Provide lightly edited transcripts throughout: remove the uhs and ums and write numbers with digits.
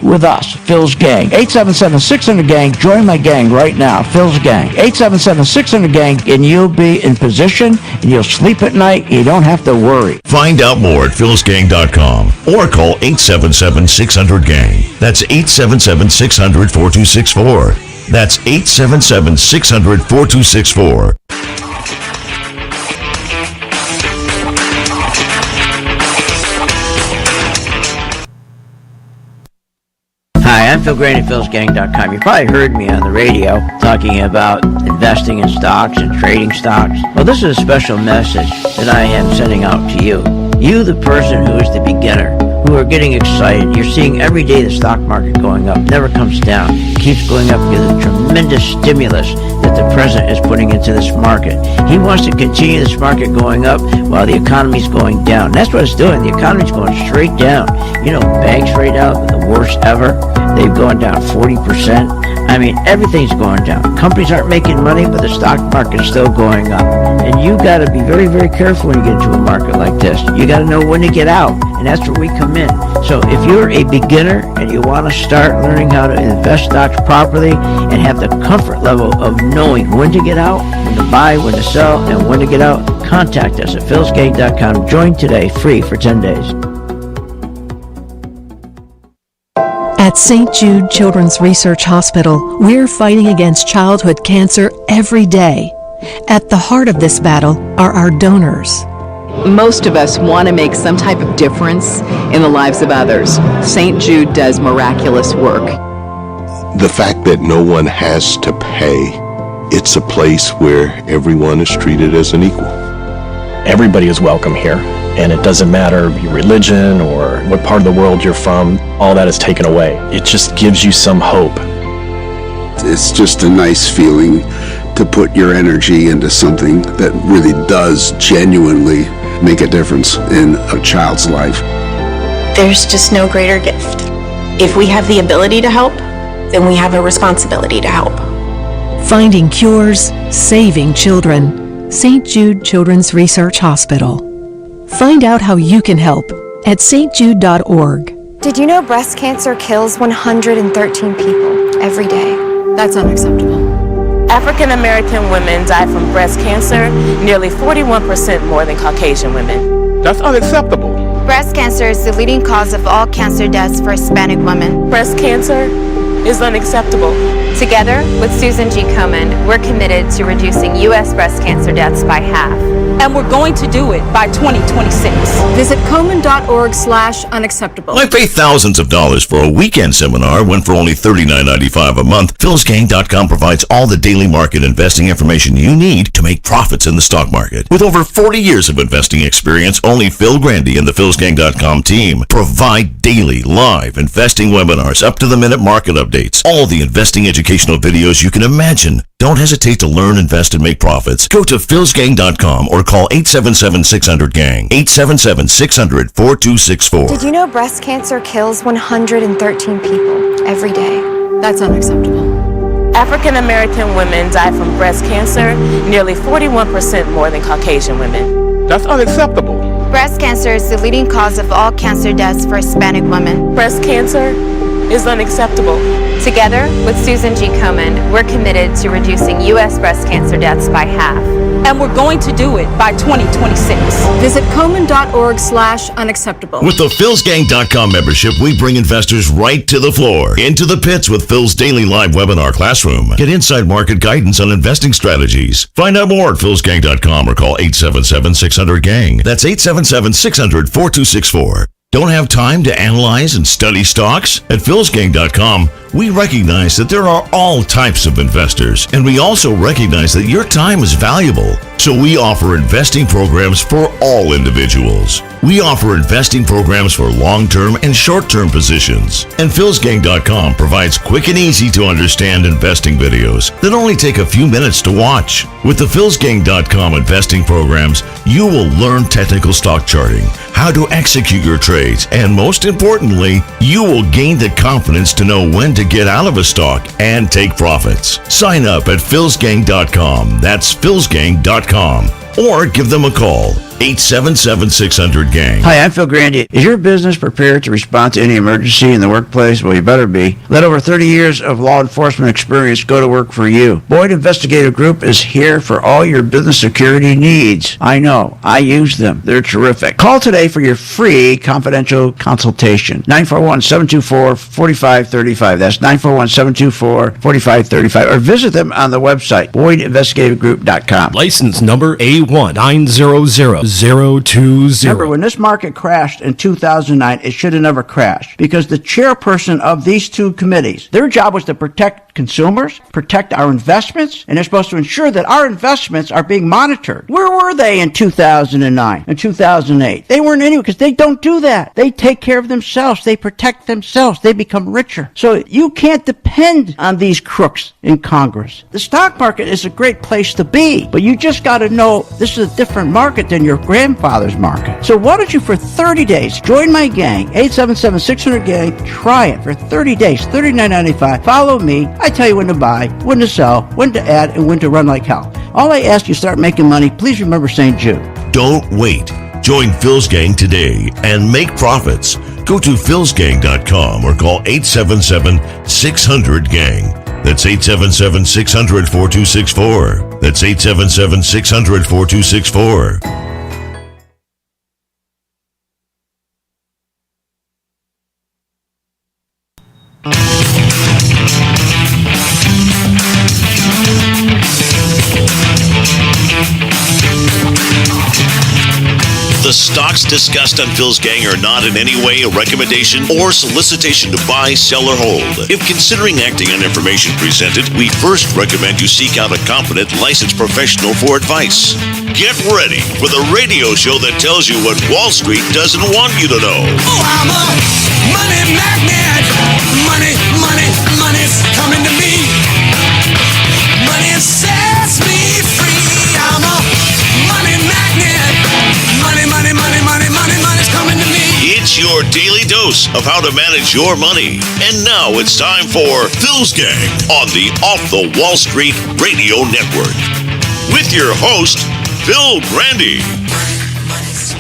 with us, Phil's Gang. 877-600-GANG. Join my gang right now, Phil's Gang. 877-600-GANG, and you'll be in position, and you'll sleep at night. You don't have to worry. Find out more at philsgang.com or call 877-600-GANG. That's 877-600-4264. That's 877-600-4264. Hi, I'm Phil Graney, philsgang.com. You probably heard me on the radio talking about investing in stocks and trading stocks. Well, this is a special message that I am sending out to you. You, the person who is the beginner, who are getting excited. You're seeing every day the stock market going up, never comes down. It keeps going up because of the tremendous stimulus that the president is putting into this market. He wants to continue this market going up while the economy's going down. That's what it's doing. The economy's going straight down. You know, banks right now are the worst ever. They've gone down 40%. I mean, everything's going down. Companies aren't making money, but the stock market's still going up. And you got to be very, very careful when you get into a market like this. You got to know when to get out, and that's where we come in. So if you're a beginner and you want to start learning how to invest stocks properly and have the comfort level of knowing when to get out, when to buy, when to sell, and when to get out, contact us at philsgang.com. Join today, free for 10 days. At St. Jude Children's Research Hospital, we're fighting against childhood cancer every day. At the heart of this battle are our donors. Most of us want to make some type of difference in the lives of others. St. Jude does miraculous work. The fact that no one has to pay, it's a place where everyone is treated as an equal. Everybody is welcome here, and it doesn't matter your religion or what part of the world you're from. All that is taken away. It just gives you some hope. It's just a nice feeling to put your energy into something that really does genuinely make a difference in a child's life. There's just no greater gift. If we have the ability to help, then we have a responsibility to help. Finding cures, saving children. St. Jude Children's Research Hospital. Find out how you can help at stjude.org. Did you know breast cancer kills 113 people every day? That's unacceptable. African American women die from breast cancer nearly 41% more than Caucasian women. That's unacceptable. Breast cancer is the leading cause of all cancer deaths for Hispanic women. Breast cancer is unacceptable. Together with Susan G. Komen, we're committed to reducing U.S. breast cancer deaths by half. And we're going to do it by 2026. Visit Komen.org/unacceptable. Why pay thousands of dollars for a weekend seminar when for only $39.95 a month, philsgang.com provides all the daily market investing information you need to make profits in the stock market. With over 40 years of investing experience, only Phil Grandy and the philsgang.com team provide daily live investing webinars, up-to-the-minute market updates, all the investing educational videos you can imagine. Don't hesitate to learn, invest, and make profits. Go to philsgang.com or call 877-600-GANG, 877-600-4264. Did you know breast cancer kills 113 people every day? That's unacceptable. African American women die from breast cancer nearly 41% more than Caucasian women. That's unacceptable. Breast cancer is the leading cause of all cancer deaths for Hispanic women. Breast cancer is unacceptable. Together with Susan G. Komen, we're committed to reducing U.S. breast cancer deaths by half. And we're going to do it by 2026. Visit Komen.org/unacceptable. With the philsgang.com membership, we bring investors right to the floor, into the pits with Phil's daily live webinar classroom. Get inside market guidance on investing strategies. Find out more at philsgang.com or call 877-600-GANG. That's 877-600-4264. Don't have time to analyze and study stocks? At philsgang.com, we recognize that there are all types of investors, and we also recognize that your time is valuable. So we offer investing programs for all individuals. We offer investing programs for long-term and short-term positions. And philsgang.com provides quick and easy to understand investing videos that only take a few minutes to watch. With the philsgang.com investing programs, you will learn technical stock charting, how to execute your trades, and most importantly, you will gain the confidence to know when to get out of a stock and take profits. Sign up at philsgang.com. That's philsgang.com. Or give them a call, 877-600-GANG. Hi, I'm Phil Grandy. Is your business prepared to respond to any emergency in the workplace? Well, you better be. Let over 30 years of law enforcement experience go to work for you. Boyd Investigative Group is here for all your business security needs. I know. I use them. They're terrific. Call today for your free confidential consultation. 941-724-4535. That's 941-724-4535. Or visit them on the website, BoydInvestigativeGroup.com. License number A1900020. Remember, when this market crashed in 2009, it should have never crashed because the chairperson of these two committees, their job was to protect consumers, protect our investments, and they're supposed to ensure that our investments are being monitored. Where were they in 2009 and 2008? They weren't anywhere because they don't do that. They take care of themselves. They protect themselves. They become richer. So you can't depend on these crooks in Congress. The stock market is a great place to be, but you just got to know this is a different market than your grandfather's market. So why don't you, for 30 days, join my gang, 877-600-GANG. Try it for 30 days, $39.95. Follow me. I tell you when to buy, when to sell, when to add, and when to run like hell. All I ask you, start making money. Please remember St. Jude. Don't wait. Join Phil's Gang today and make profits. Go to philsgang.com or call 877-600-GANG. That's 877-600-4264. That's 877-600-4264. The stocks discussed on Phil's Gang are not in any way a recommendation or solicitation to buy, sell, or hold. If considering acting on information presented, we first recommend you seek out a competent, licensed professional for advice. Get ready for the radio show that tells you what Wall Street doesn't want you to know. Oh, I'm a money magnet. Money, money, money's coming to me. Money sets me free. I'm a money magnet. Money, money, money, money, money, money's coming to me. It's your daily dose of how to manage your money. And now it's time for Phil's Gang on the Off the Wall Street Radio Network. With your host, Phil Grandy.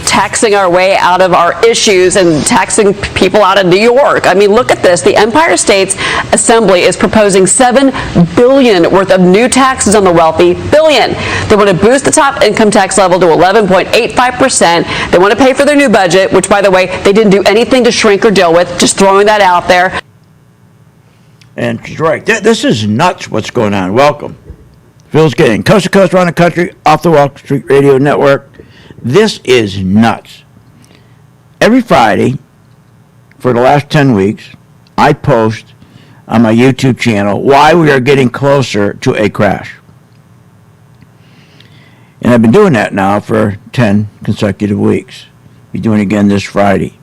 Taxing our way out of our issues and taxing people out of New York. I mean, look at this. The Empire State's Assembly is proposing $7 billion worth of new taxes on the wealthy. Billion. They want to boost the top income tax level to 11.85%. They want to pay for their new budget, which, by the way, they didn't do anything to shrink or deal with. Just throwing that out there. And she's right. This is nuts what's going on. Welcome. Phil's Gang. Coast to coast around the country, Off the Wall Street Radio Network. This is nuts. Every Friday, for the last 10 weeks, I post on my YouTube channel why we are getting closer to a crash. And I've been doing that now for 10 consecutive weeks. Be doing it again this Friday.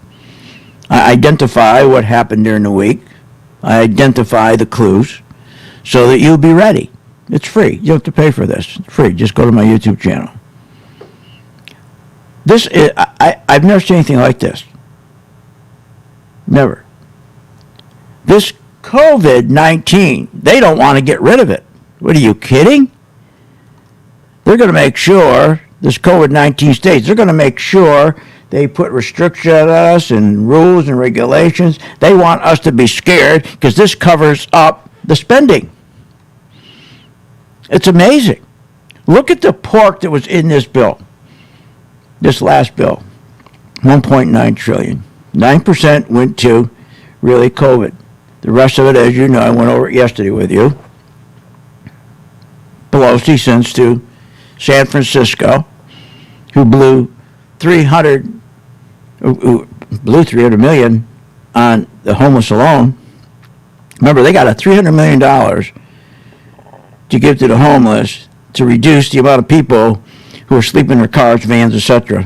I identify what happened during the week. I identify the clues so that you'll be ready. It's free. You don't have to pay for this. It's free. Just go to my YouTube channel. This is, I've never seen anything like this. Never. This COVID-19, they don't want to get rid of it. What, are you kidding? They're going to make sure, this COVID-19 states, they're going to make sure they put restrictions on us and rules and regulations. They want us to be scared because this covers up the spending. It's amazing. Look at the pork that was in this bill. This last bill, $1.9 trillion. 9% went to really COVID. The rest of it, as you know, I went over it yesterday with you. Pelosi sends to San Francisco, who blew $300 million on the homeless alone. Remember, they got a $300 million to give to the homeless to reduce the amount of people who are sleeping in their cars, vans, etc.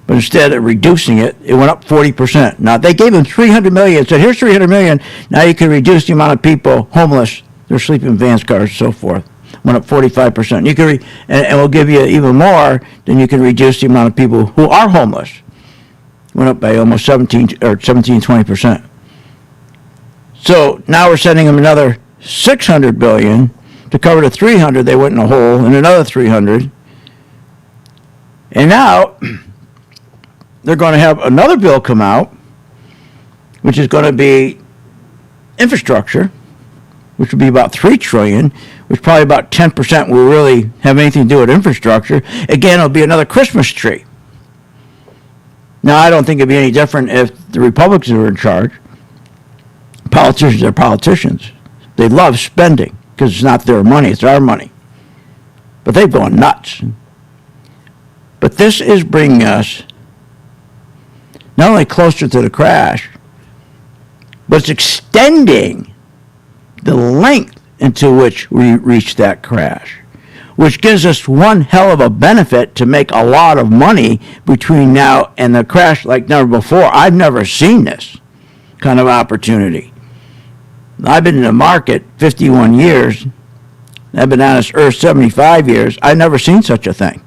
But instead of reducing it, it went up 40%. Now, they gave them $300 million, said, here's $300 million. Now you can reduce the amount of people homeless. They're sleeping in vans, cars, and so forth. Went up 45%. You can and we'll give you even more than you can reduce the amount of people who are homeless. Went up by almost 20%. So now we're sending them another $600 billion to cover the $300 they went in a hole, and another $300 And now they're going to have another bill come out, which is going to be infrastructure, which will be about $3 trillion, which probably about 10% will really have anything to do with infrastructure. Again, it'll be another Christmas tree. Now, I don't think it'd be any different if the Republicans were in charge. Politicians are politicians. They love spending because it's not their money, it's our money. But they've gone nuts. But this is bringing us not only closer to the crash, but it's extending the length into which we reach that crash, which gives us one hell of a benefit to make a lot of money between now and the crash like never before. I've never seen this kind of opportunity. I've been in the market 51 years. I've been on this earth 75 years. I've never seen such a thing.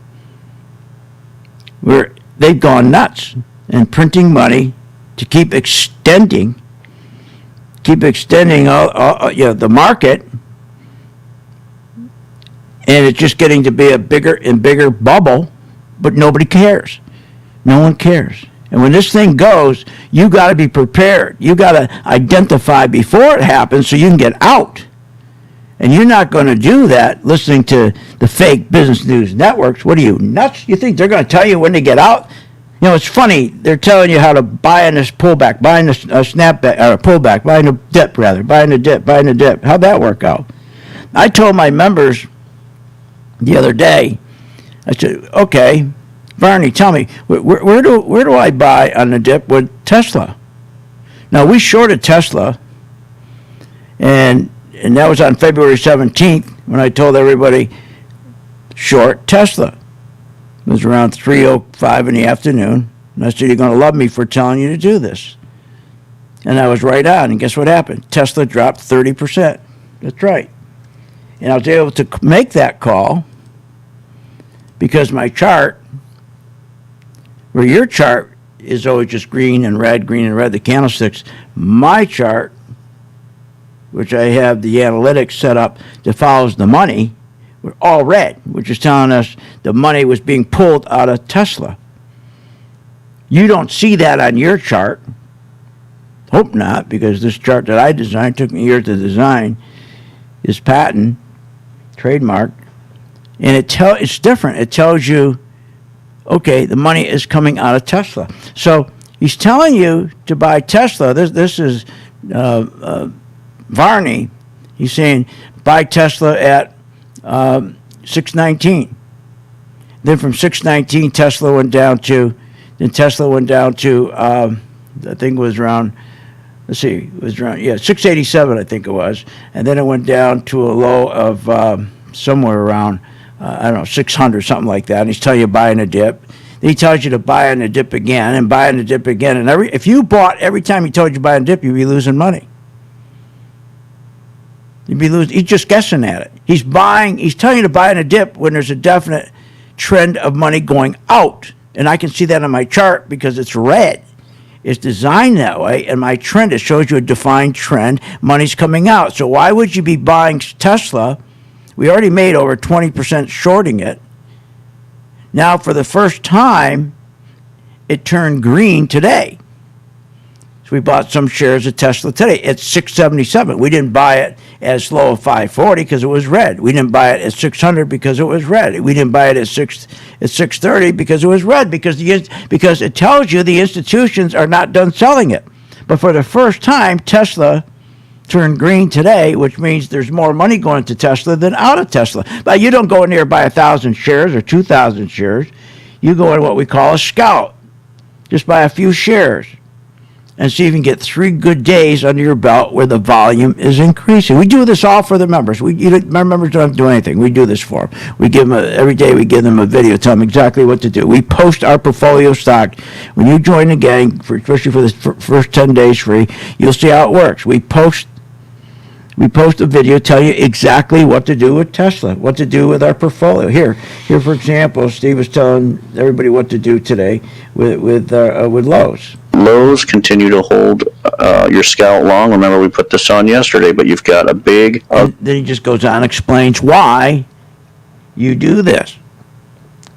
They've gone nuts and printing money to keep extending the market, and it's just getting to be a bigger and bigger bubble, but nobody cares. No one cares. And when this thing goes, you got to be prepared. You got to identify before it happens so you can get out. And you're not going to do that listening to the fake business news networks. What are you, nuts? You think they're going to tell you when to get out? You know, it's funny. They're telling you how to buy in this pullback, buying this snapback, or pullback, buying a dip, rather. Buying a dip. How'd that work out? I told my members the other day, I said, okay, Barney, tell me, where do I buy on the dip with Tesla? Now, we shorted Tesla, and that was on February 17th when I told everybody, short Tesla. It was around 3:05 in the afternoon, and I said, you're going to love me for telling you to do this. And I was right on, and guess what happened? Tesla dropped 30%. That's right. And I was able to make that call because my chart, where your chart is always just green and red, the candlesticks, my chart, which I have the analytics set up that follows the money, were all red, which is telling us the money was being pulled out of Tesla. You don't see that on your chart. Hope not, because this chart that I designed, took me years to design, is patent, trademarked, and it's different. It tells you, okay, the money is coming out of Tesla. So he's telling you to buy Tesla. This is Varney. He's saying buy Tesla at 619. Then from 619, Tesla went down to I think it was around, it was around 687, I think it was. And then it went down to a low of somewhere around, 600, something like that. And he's telling you buying a dip. Then he tells you to buy on a dip again and buy on a dip again. And if you bought every time he told you to buy on a dip, you'd be losing money. You'd be losing. He's just guessing at it. He's telling you to buy on a dip when there's a definite trend of money going out. And I can see that on my chart because it's red. It's designed that way, and my trend, it shows you a defined trend. Money's coming out. So why would you be buying Tesla? We already made over 20% shorting it. Now, for the first time, it turned green today. So we bought some shares of Tesla today. It's 677. We didn't buy it as low as 540 because it was red. We didn't buy it at 600 because it was red. We didn't buy it at 630 because it was red, because it tells you the institutions are not done selling it. But for the first time, Tesla turned green today, which means there's more money going to Tesla than out of Tesla. But you don't go in there and buy 1,000 shares or 2,000 shares. You go in what we call a scout. Just buy a few shares and see if you can get 3 good days under your belt where the volume is increasing. We do this all for the members. My members don't have to do anything. We do this for them. We give them every day. We give them a video, tell them exactly what to do. We post our portfolio stock. When you join the gang, especially for the first 10 days free, you'll see how it works. We post a video, tell you exactly what to do with Tesla, what to do with our portfolio. Here, for example, Steve was telling everybody what to do today with Lowe's. Lowe's continue to hold your scout long. Remember, we put this on yesterday, but you've got a big... Then he just goes on and explains why you do this.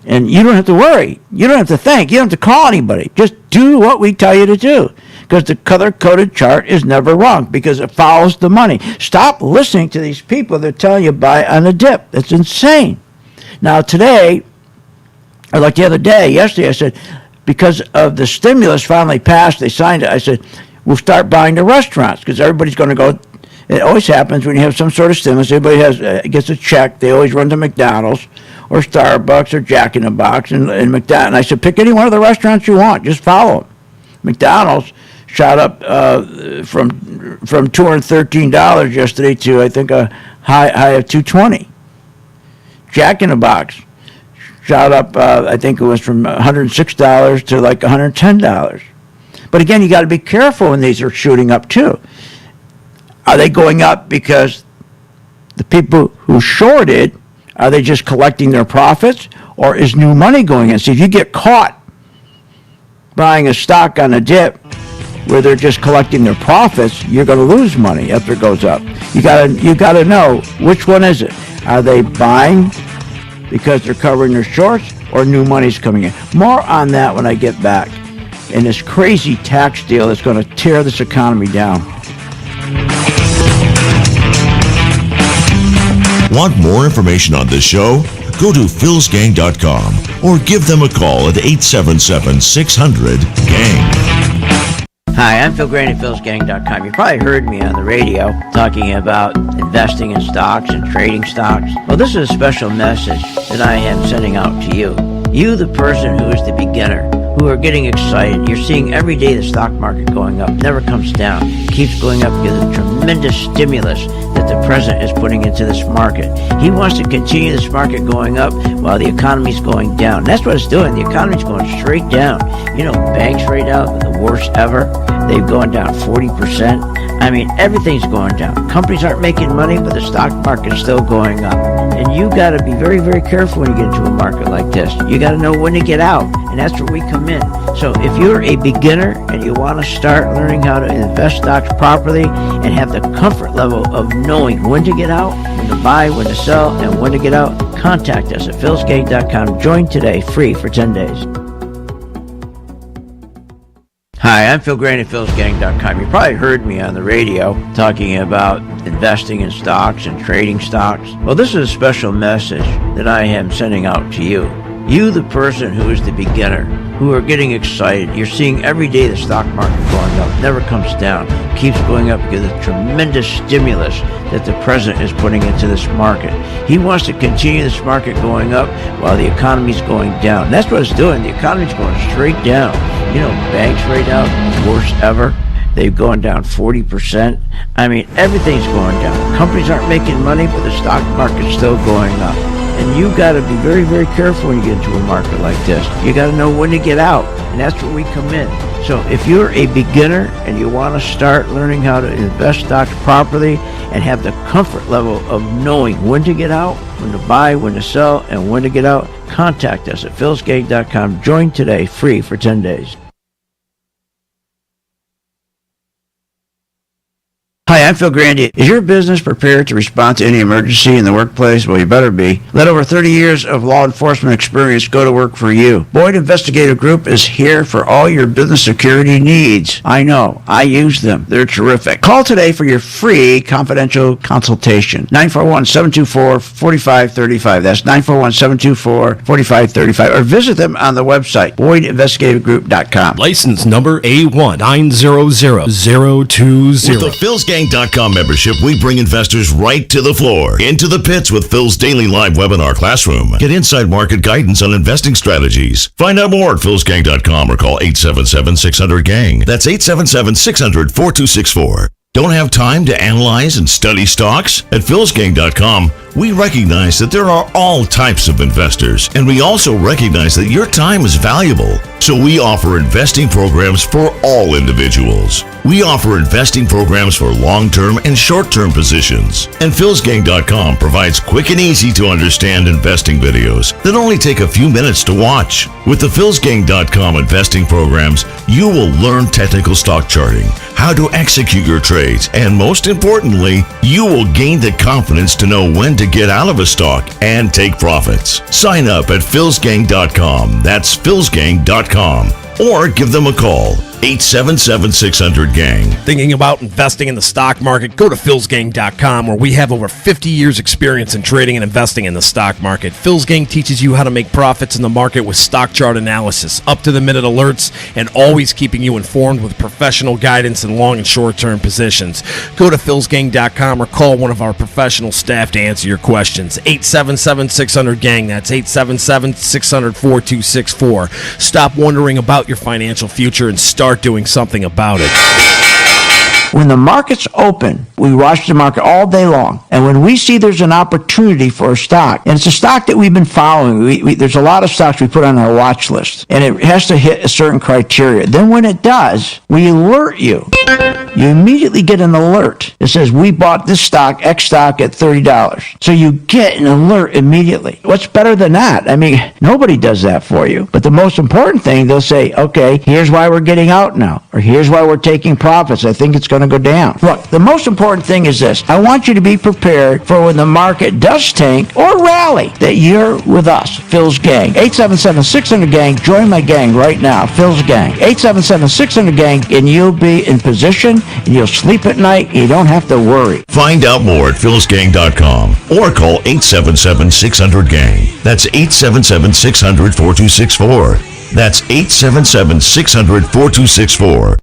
And you don't have to worry. You don't have to think. You don't have to call anybody. Just do what we tell you to do. Because the color-coded chart is never wrong because it follows the money. Stop listening to these people that tell you buy on a dip. That's insane. Now today, or like the other day, yesterday, I said, because of the stimulus finally passed, they signed it, I said, we'll start buying the restaurants because everybody's going to go. It always happens when you have some sort of stimulus. Everybody gets a check. They always run to McDonald's or Starbucks or Jack in the Box and McDonald's. And I said, pick any one of the restaurants you want. Just follow them. McDonald's shot up from $213 yesterday to, I think, a high of $220. Jack in the Box shot up, I think it was from $106 to like $110. But again, you got to be careful when these are shooting up too. Are they going up because the people who shorted, are they just collecting their profits, or is new money going in? See, if you get caught buying a stock on a dip where they're just collecting their profits, you're going to lose money after it goes up. You got to know which one is it. Are they buying because they're covering their shorts, or new money's coming in? More on that when I get back. And this crazy tax deal that's going to tear this economy down. Want more information on this show? Go to philsgang.com or give them a call at 877-600-GANG. Hi, I'm Phil Grant at philsgang.com. You probably heard me on the radio talking about investing in stocks and trading stocks. Well, this is a special message that I am sending out to you. You, the person who is the beginner, who are getting excited. You're seeing every day the stock market going up, never comes down, keeps going up because of the tremendous stimulus that the president is putting into this market. He wants to continue this market going up while the economy's going down. And that's what it's doing. The economy's going straight down. You know, banks right now are the worst ever. They've gone down 40%. I mean, everything's going down. Companies aren't making money, but the stock market is still going up. And you got to be very, very careful when you get into a market like this. You got to know when to get out, and that's where we come in. So if you're a beginner and you want to start learning how to invest stocks properly and have the comfort level of knowing when to get out, when to buy, when to sell, and when to get out, contact us at philsgang.com. Join today, free for 10 days. Hi, I'm Phil Grant at philsgang.com. You probably heard me on the radio talking about investing in stocks and trading stocks. Well, this is a special message that I am sending out to you. You, the person who is the beginner, who are getting excited. You're seeing every day the stock market going up, never comes down, keeps going up because of the tremendous stimulus that the president is putting into this market. He wants to continue this market going up while the economy's going down. And that's what it's doing. The economy's going straight down. You know, banks right now, worst ever. They've gone down 40%. I mean, everything's going down. Companies aren't making money, but the stock market's still going up. And you got to be very, very careful when you get into a market like this. You got to know when to get out, and that's where we come in. So if you're a beginner and you want to start learning how to invest stocks properly and have the comfort level of knowing when to get out, when to buy, when to sell, and when to get out, contact us at philsgang.com. Join today, free for 10 days. Hi, I'm Phil Grandy. Is your business prepared to respond to any emergency in the workplace? Well, you better be. Let over 30 years of law enforcement experience go to work for you. Boyd Investigative Group is here for all your business security needs. I know. I use them. They're terrific. Call today for your free confidential consultation. 941-724-4535. That's 941-724-4535. Or visit them on the website, BoydInvestigativeGroup.com. License number A1900020. With the philsgang.com membership, we bring investors right to the floor, into the pits with Phil's daily live webinar classroom. Get inside market guidance on investing strategies. Find out more at philsgang.com or call 877-600-GANG. That's 877-600-4264. Don't have time to analyze and study stocks? At philsgang.com, we recognize that there are all types of investors, and we also recognize that your time is valuable. So we offer investing programs for all individuals. We offer investing programs for long-term and short-term positions. And philsgang.com provides quick and easy to understand investing videos that only take a few minutes to watch. With the philsgang.com investing programs, you will learn technical stock charting, how to execute your trades, and most importantly, you will gain the confidence to know when to get out of a stock and take profits. Sign up at philsgang.com. That's philsgang.com. Or give them a call, 877-600-GANG. Thinking about investing in the stock market? Go to philsgang.com, where we have over 50 years experience in trading and investing in the stock market. Phil's Gang teaches you how to make profits in the market with stock chart analysis, up-to-the-minute alerts, and always keeping you informed with professional guidance in long and short-term positions. Go to philsgang.com or call one of our professional staff to answer your questions. 877-600-GANG. That's 877-600-4264. Stop wondering about your financial future and start doing something about it. When the market's open, we watch the market all day long. And when we see there's an opportunity for a stock, and it's a stock that we've been following, there's a lot of stocks we put on our watch list, and it has to hit a certain criteria. Then when it does, we alert you. You immediately get an alert that says, we bought this stock, X stock, at $30. So you get an alert immediately. What's better than that? I mean, nobody does that for you. But the most important thing, they'll say, okay, here's why we're getting out now, or here's why we're taking profits. I think it's going to go down. Look, the most important thing is this. I want you to be prepared for when the market does tank or rally, that you're with us, Phil's Gang. 877-600-GANG. Join my gang right now, Phil's Gang. 877-600-GANG, and you'll be in position, and you'll sleep at night. You don't have to worry. Find out more at philsgang.com or call 877-600-GANG. That's 877-600-4264. That's 877-600-4264.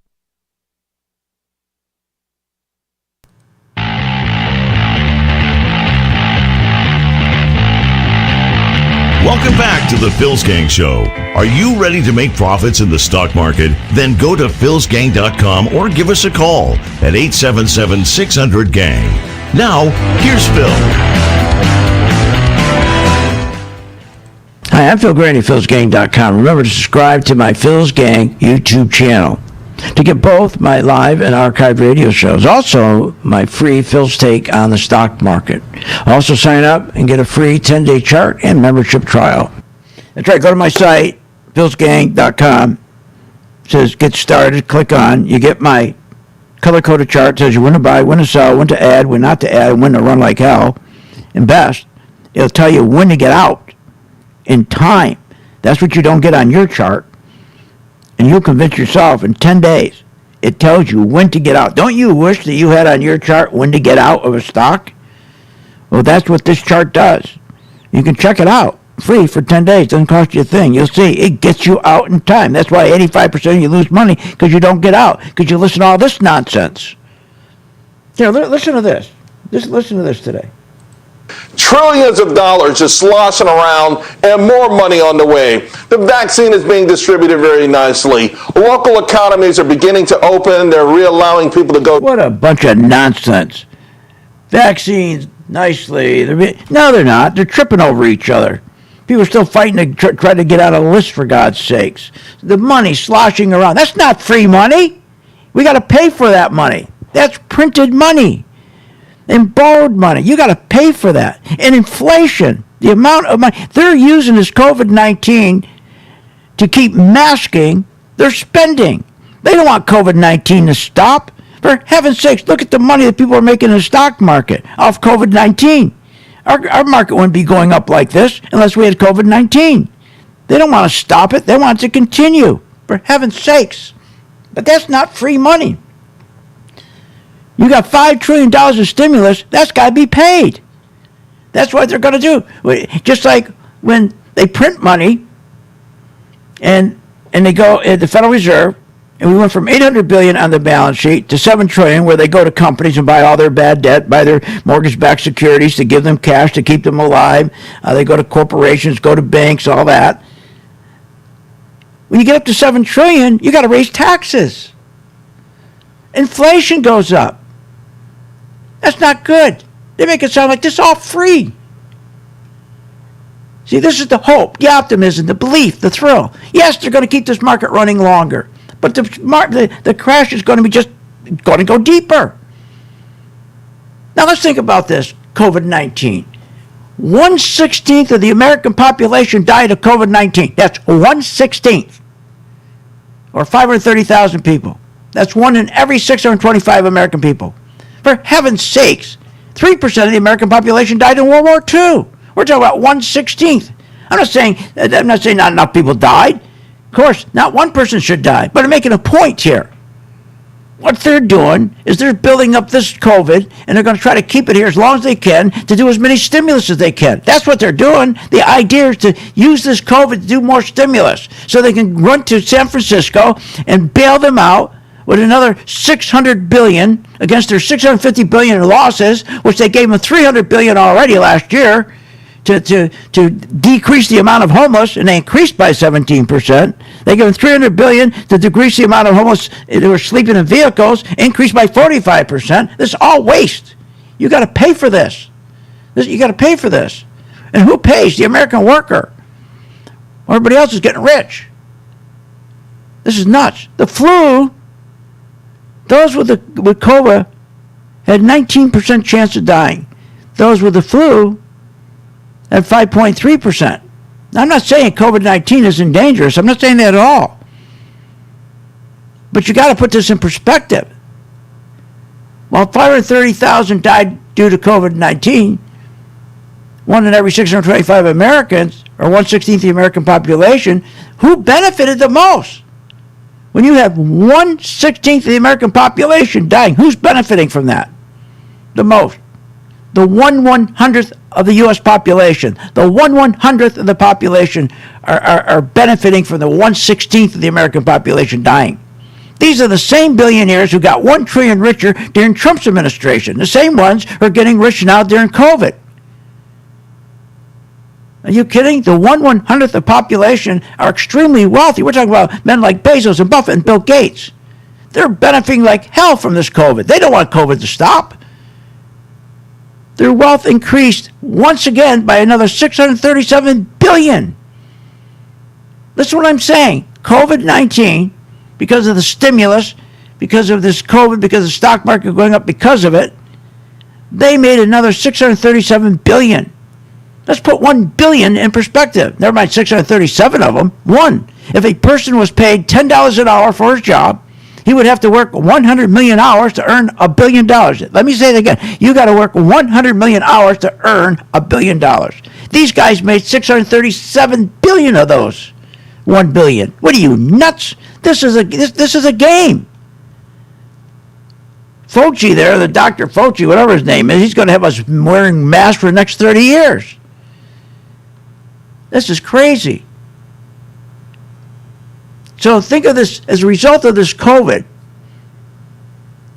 Welcome back to the Phil's Gang Show. Are you ready to make profits in the stock market? Then go to philsgang.com or give us a call at 877-600-GANG. Now, here's Phil. Hi, I'm Phil Graney, philsgang.com. Remember to subscribe to my Phil's Gang YouTube channel to get both my live and archived radio shows. Also, my free Phil's Take on the stock market. Also, sign up and get a free 10-day chart and membership trial. That's right. Go to my site, philsgang.com. It says get started. Click on. You get my color-coded chart. It tells you when to buy, when to sell, when to add, when not to add, and when to run like hell. And best, it'll tell you when to get out in time. That's what you don't get on your chart. And you'll convince yourself in 10 days. It tells you when to get out. Don't you wish that you had on your chart when to get out of a stock? Well, that's what this chart does. You can check it out free for 10 days. Doesn't cost you a thing. You'll see it gets you out in time. That's why 85% of you lose money, because you don't get out, because you listen to all this nonsense. Here, listen to this. Just listen to this today. Trillions of dollars just sloshing around and more money on the way. The vaccine is being distributed very nicely. Local economies are beginning to open. They're reallowing people to go. What a bunch of nonsense. Vaccines nicely. No, they're not. They're tripping over each other. People are still fighting to try to get out of the list, for God's sakes. The money sloshing around. That's not free money. We got to pay for that money. That's printed money. And borrowed money. You got to pay for that. And inflation, the amount of money. They're using this COVID-19 to keep masking their spending. They don't want COVID-19 to stop. For heaven's sakes, look at the money that people are making in the stock market off COVID-19. Our market wouldn't be going up like this unless we had COVID-19. They don't want to stop it. They want it to continue. For heaven's sakes. But that's not free money. You got $5 trillion of stimulus, that's got to be paid. That's what they're going to do. Just like when they print money and they go at the Federal Reserve, and we went from $800 billion on the balance sheet to $7 trillion, where they go to companies and buy all their bad debt, buy their mortgage-backed securities to give them cash to keep them alive. They go to corporations, go to banks, all that. When you get up to $7 trillion, you got to raise taxes. Inflation goes up. That's not good. They make it sound like this is all free. See, this is the hope, the optimism, the belief, the thrill. Yes, they're going to keep this market running longer, but the crash is going to be just going to go deeper. Now let's think about this, COVID-19. 1/16 of the American population died of COVID-19. That's 1/16, or 530,000 people. That's 1 in every 625 American people. For heaven's sakes, 3% of the American population died in World War II. We're talking about 1/16. I'm not saying not enough people died. Of course, not one person should die. But I'm making a point here. What they're doing is they're building up this COVID, and they're going to try to keep it here as long as they can to do as many stimulus as they can. That's what they're doing. The idea is to use this COVID to do more stimulus so they can run to San Francisco and bail them out with another $600 billion against their $650 billion in losses, which they gave them $300 billion already last year to decrease the amount of homeless, and they increased by 17%. They gave them $300 billion to decrease the amount of homeless who were sleeping in vehicles, increased by 45%. This is all waste. You got to pay for this. You got to pay for this. And who pays? The American worker. Everybody else is getting rich. This is nuts. The flu, those with COVID had 19% chance of dying. Those with the flu at 5.3%. Now, I'm not saying COVID-19 isn't dangerous. I'm not saying that at all. But you got to put this in perspective. While 530,000 died due to COVID-19, 1 in every 625 Americans, or 1/16 of the American population, who benefited the most? When you have 1/16 of the American population dying, who's benefiting from that the most? The 1/100th of the U.S. population. The 1/100th of the population are benefiting from the 1/16 of the American population dying. These are the same billionaires who got $1 trillion richer during Trump's administration. The same ones who are getting rich now during COVID. Are you kidding? The 1/100th of the population are extremely wealthy. We're talking about men like Bezos and Buffett and Bill Gates. They're benefiting like hell from this COVID. They don't want COVID to stop. Their wealth increased once again by another $637 billion. Listen to what I'm saying. COVID-19, because of the stimulus, because of this COVID, because of the stock market going up because of it, they made another $637 billion. Let's put $1 billion in perspective. Never mind 637 of them. One. If a person was paid $10 an hour for his job, he would have to work 100 million hours to earn $1 billion. Let me say it again. You got to work 100 million hours to earn $1 billion. These guys made 637 billion of those. 1 billion. What are you, nuts? This is a game. Fauci there, the Dr. Fauci, whatever his name is, he's going to have us wearing masks for the next 30 years. This is crazy. So think of this, as a result of this COVID,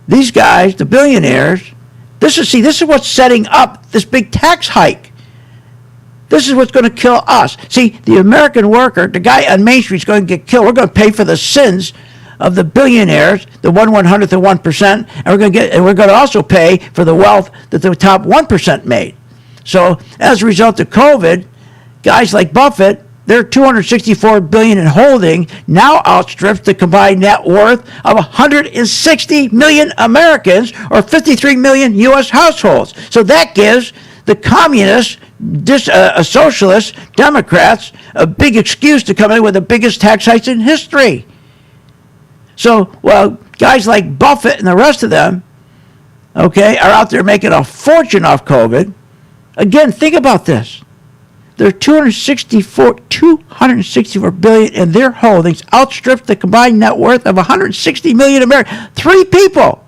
these guys, the billionaires, this is what's setting up this big tax hike. This is what's going to kill us. See, the American worker, the guy on Main Street is going to get killed. We're going to pay for the sins of the billionaires, the 1/100th of 1%, and we're going to also pay for the wealth that the top 1% made. So as a result of COVID, guys like Buffett, their $264 billion in holding now outstrips the combined net worth of 160 million Americans, or 53 million U.S. households. So that gives the communists, socialists, Democrats, a big excuse to come in with the biggest tax hikes in history. So, well, guys like Buffett and the rest of them, okay, are out there making a fortune off COVID. Again, think about this. Their $264 billion in their holdings outstripped the combined net worth of 160 million Americans. 3 people.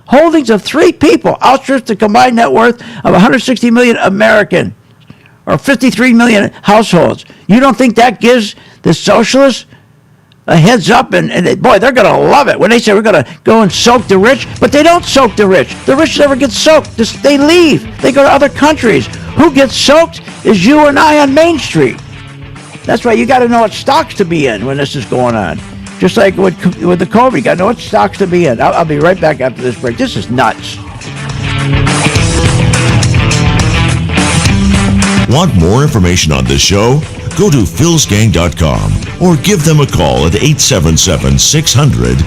Holdings of 3 people outstripped the combined net worth of 160 million American, or 53 million households. You don't think that gives the socialists a heads up? And boy, they're going to love it when they say we're going to go and soak the rich. But they don't soak the rich. The rich never get soaked. They leave. They go to other countries. Who gets soaked is you and I on Main Street. That's why you got to know what stocks to be in when this is going on. Just like with the COVID, you got to know what stocks to be in. I'll be right back after this break. This is nuts. Want more information on this show? Go to philsgang.com or give them a call at 877-600-GANG.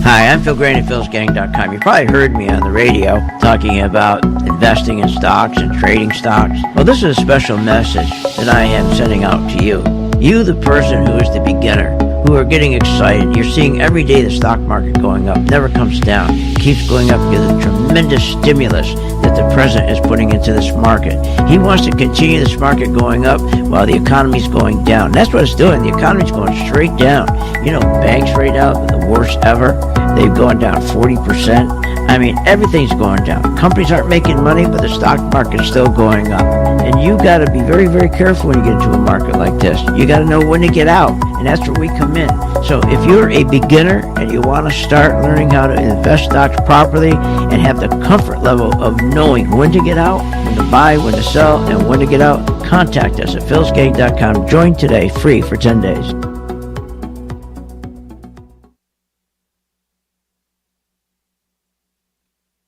Hi, I'm Phil Grain at philsgang.com. You probably heard me on the radio talking about investing in stocks and trading stocks. Well, this is a special message that I am sending out to you. You, the person who is the beginner. who are getting excited. You're seeing every day the stock market going up, never comes down. It keeps going up because of the tremendous stimulus that the president is putting into this market. He wants to continue this market going up while the economy's going down. That's what it's doing. The economy's going straight down. You know, banks right now, the worst ever. They've gone down 40%. I mean, everything's going down. Companies aren't making money, but the stock market is still going up. And you got to be very, very careful when you get into a market like this. You got to know when to get out, and that's where we come in. So if you're a beginner and you want to start learning how to invest stocks properly and have the comfort level of knowing when to get out, when to buy, when to sell, and when to get out, contact us at philsgang.com. Join today, free for 10 days.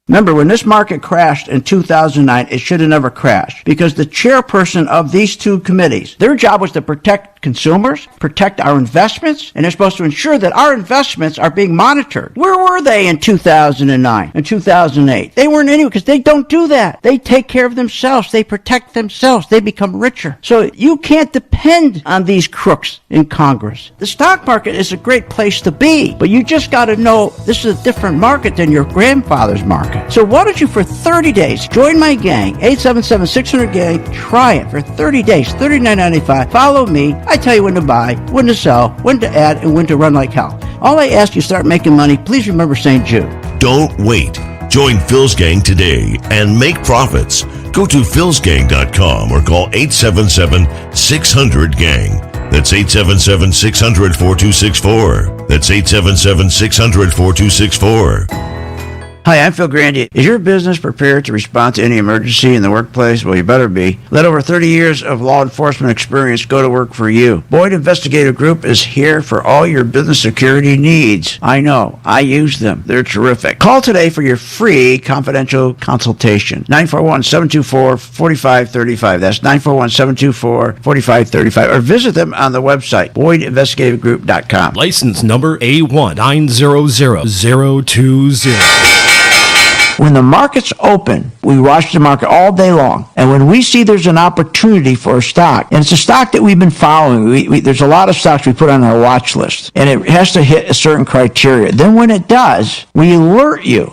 Remember, when this market crashed in 2009, it should have never crashed because the chairperson of these two committees, their job was to protect consumers, protect our investments, and they're supposed to ensure that our investments are being monitored. Where were they in 2009 and 2008? They weren't anywhere because they don't do that. They take care of themselves. They protect themselves. They become richer. So you can't depend on these crooks in Congress. The stock market is a great place to be, but you just got to know this is a different market than your grandfather's market. So why don't you for 30 days join my gang, 877-600-GANG, try it for 30 days, $39.95. Follow me. I tell you when to buy, when to sell, when to add, and when to run like hell. All I ask you start making money, please remember St. Jude. Don't wait. Join Phil's Gang today and make profits. Go to philsgang.com or call 877-600-GANG. That's 877-600-4264. That's 877-600-4264. Hi, I'm Phil Grandy. Is your business prepared to respond to any emergency in the workplace? Well, you better be. Let over 30 years of law enforcement experience go to work for you. Boyd Investigative Group is here for all your business security needs. I know. I use them. They're terrific. Call today for your free confidential consultation. 941-724-4535. That's 941-724-4535. Or visit them on the website, BoydInvestigativeGroup.com. License number A1900020. When the market's open, we watch the market all day long. And when we see there's an opportunity for a stock, and it's a stock that we've been following, there's a lot of stocks we put on our watch list, and it has to hit a certain criteria. Then when it does, we alert you.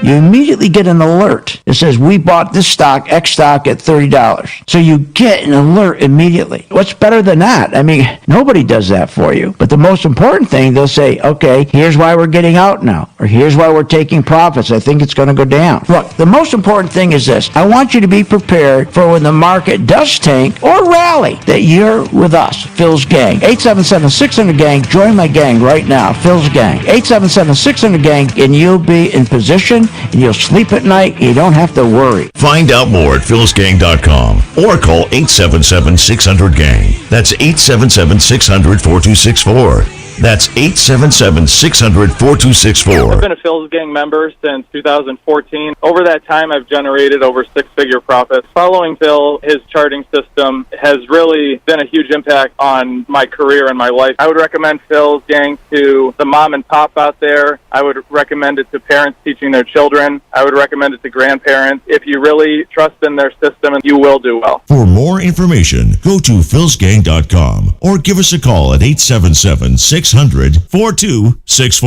You immediately get an alert. It says, we bought this stock, X stock, at $30. So you get an alert immediately. What's better than that? I mean, nobody does that for you. But the most important thing, they'll say, okay, here's why we're getting out now, or here's why we're taking profits. I think it's going to go down. Look, the most important thing is this. I want you to be prepared for when the market does tank or rally, that you're with us, Phil's Gang. 877-600-GANG. Join my gang right now, Phil's Gang. 877-600-GANG, and you'll be in position, and you'll sleep at night, and you don't have to worry. Find out more at philsgang.com or call 877-600-GANG. That's 877-600-4264. That's 877-600-4264. I've been a Phil's Gang member since 2014. Over that time, I've generated over six-figure profits. Following Phil, his charting system has really been a huge impact on my career and my life. I would recommend Phil's Gang to the mom and pop out there. I would recommend it to parents teaching their children. I would recommend it to grandparents. If you really trust in their system, you will do well. For more information, go to philsgang.com or give us a call at 877-600-4264.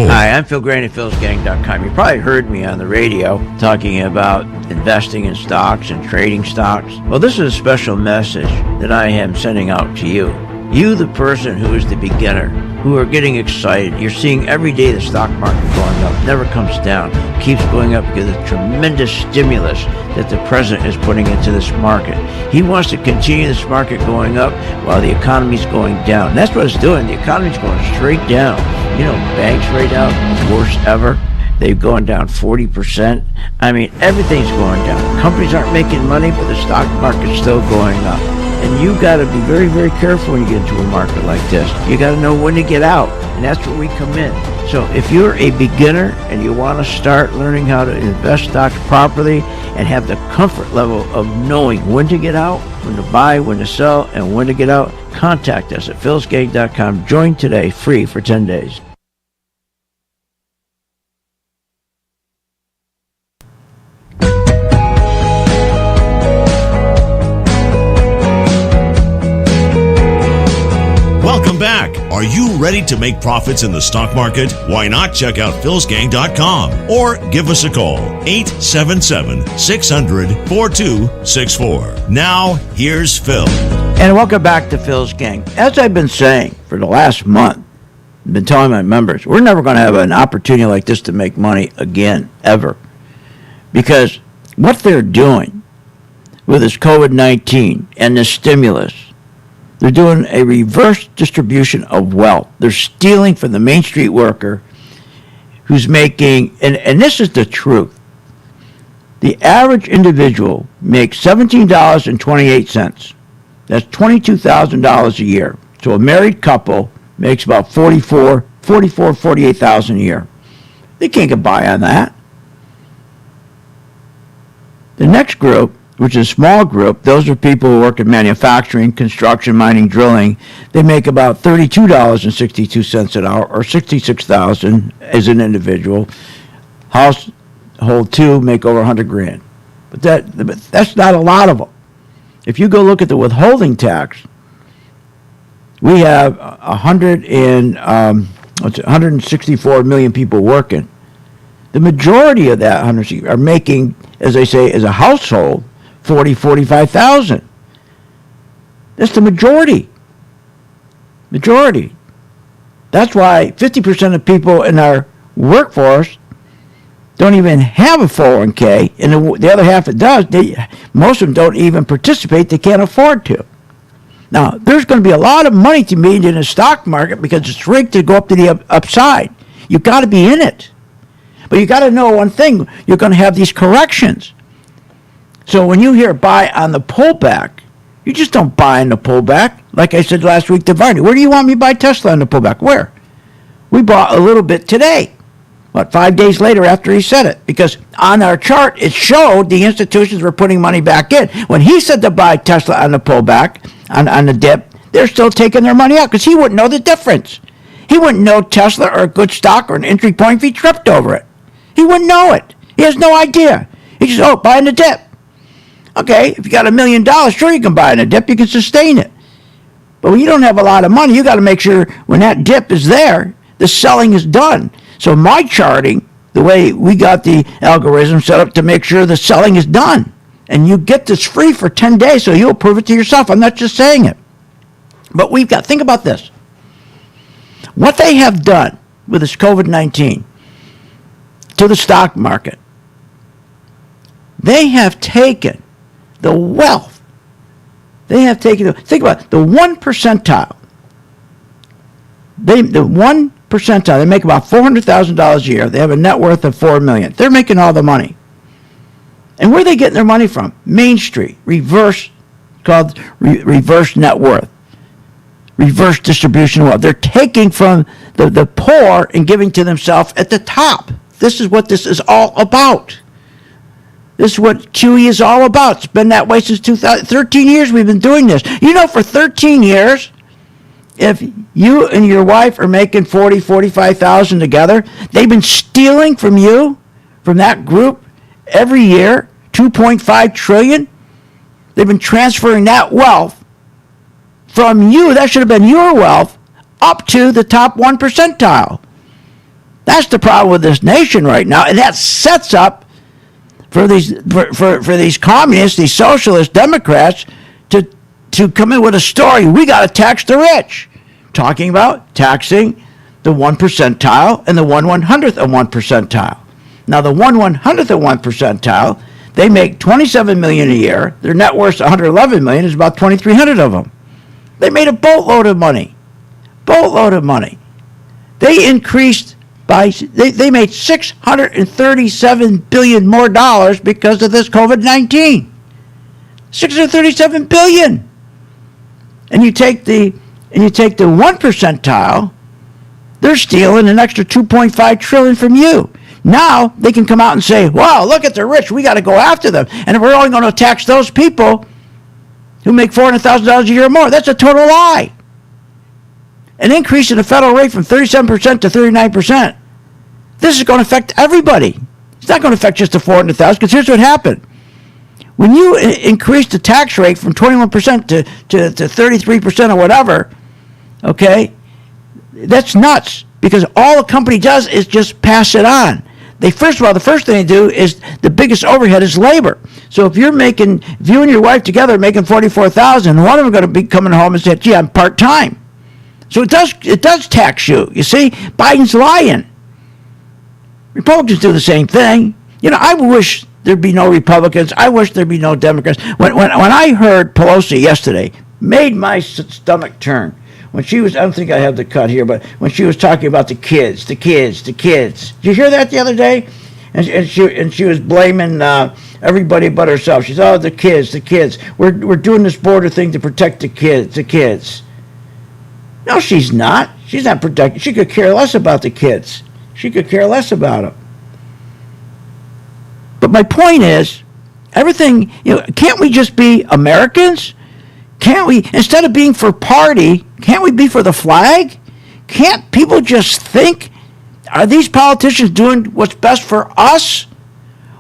Hi, I'm Phil Grandy at philsgang.com. You probably heard me on the radio talking about investing in stocks and trading stocks. Well, this is a special message that I am sending out to you. You, the person who is the beginner, who are getting excited. You're seeing every day the stock market going up, never comes down, keeps going up because of the tremendous stimulus that the president is putting into this market. He wants to continue this market going up while the economy's going down. And that's what it's doing. The economy's going straight down. You know, banks right now, worst ever. They've gone down 40%. I mean, everything's going down. Companies aren't making money, but the stock market's still going up. And you got to be very, very careful when you get into a market like this. You got to know when to get out, and that's where we come in. So if you're a beginner and you want to start learning how to invest stocks properly and have the comfort level of knowing when to get out, when to buy, when to sell, and when to get out, contact us at philsgang.com. Join today, free for 10 days. Welcome back. Are you ready to make profits in the stock market? Why not check out philsgang.com or give us a call, 877-600-4264. Now, here's Phil. And welcome back to Phil's Gang. As I've been saying for the last month, I've been telling my members, we're never going to have an opportunity like this to make money again, ever. Because what they're doing with this COVID-19 and this stimulus, they're doing a reverse distribution of wealth. They're stealing from the Main Street worker who's making, and this is the truth, the average individual makes $17.28. That's $22,000 a year. So a married couple makes about $48,000 a year. They can't get by on that. The next group, which is a small group, those are people who work in manufacturing, construction, mining, drilling. They make about $32.62 an hour, or $66,000 as an individual. Household two make over $100,000. But that's not a lot of them. If you go look at the withholding tax, we have 164 million people working. The majority of that are making, as I say, as a household, $45,000. That's the majority. That's why 50% of people in our workforce don't even have a 401k, and the other half it does. Most of them don't even participate. They can't afford to. Now, there's going to be a lot of money to be made in the stock market because it's rigged to go up to the upside. You've got to be in it. But you got to know one thing. You're going to have these corrections. So when you hear buy on the pullback, you just don't buy on the pullback. Like I said last week to Varney, where do you want me to buy Tesla on the pullback? Where? We bought a little bit today. 5 days later after he said it? Because on our chart, it showed the institutions were putting money back in. When he said to buy Tesla on the pullback, on the dip, they're still taking their money out because he wouldn't know the difference. He wouldn't know Tesla or a good stock or an entry point if he tripped over it. He wouldn't know it. He has no idea. He just, buy in the dip. Okay, if you got $1 million, sure you can buy in a dip. You can sustain it. But when you don't have a lot of money, you got to make sure when that dip is there, the selling is done. So my charting, the way we got the algorithm set up to make sure the selling is done. And you get this free for 10 days, so you'll prove it to yourself. I'm not just saying it. But think about this. What they have done with this COVID-19 to the stock market, they have taken the wealth. Think about it, the 1 percentile. The 1 percentile, they make about $400,000 a year. They have a net worth of $4 million. They're making all the money. And where are they getting their money from? Main Street, reverse net worth, reverse distribution of wealth. They're taking from the poor and giving to themselves at the top. This is what this is all about. This is what QE is all about. It's been that way since 13 years we've been doing this. You know, for 13 years, if you and your wife are making $45,000 together, they've been stealing from you, from that group, every year, $2.5 trillion. They've been transferring that wealth from you, that should have been your wealth, up to the top 1 percentile. That's the problem with this nation right now, and that sets up for these communists, these socialist Democrats, to come in with a story. We got to tax the rich, talking about taxing the 1 percentile and the 1/100th of 1 percentile. Now, the 1/100th of 1 percentile, they make $27 million a year. Their net worth $111 million. Is about 2,300 of them. They made a boatload of money. They increased they made $637 billion more dollars because of this COVID-19. $637 billion. And you take the 1 percentile, they're stealing an extra $2.5 trillion from you. Now they can come out and say, wow, look at the rich, we got to go after them. And we're only going to tax those people who make $400,000 a year or more. That's a total lie. An increase in the federal rate from 37% to 39%. This is going to affect everybody. It's not going to affect just the 400,000, because here's what happened. When you increase the tax rate from 21% to 33% or whatever, okay, That's nuts, because all a company does is just pass it on. The first thing they do is the biggest overhead is labor. So if you and your wife together are making $44,000, one of them are going to be coming home and say, gee, I'm part-time. So it does tax you. You see, Biden's lying. Republicans do the same thing. I wish there'd be no Republicans. I wish there'd be no Democrats. When I heard Pelosi yesterday, made my stomach turn. When she was, I don't think I have the cut here, but when she was talking about the kids. Did you hear that the other day? And she was blaming everybody but herself. She said, the kids. We're doing this border thing to protect the kids. No, she's not. She's not protecting. She could care less about the kids. She could care less about them. But my point is, everything, can't we just be Americans? Can't we, instead of being for party, can't we be for the flag? Can't people just think, are these politicians doing what's best for us?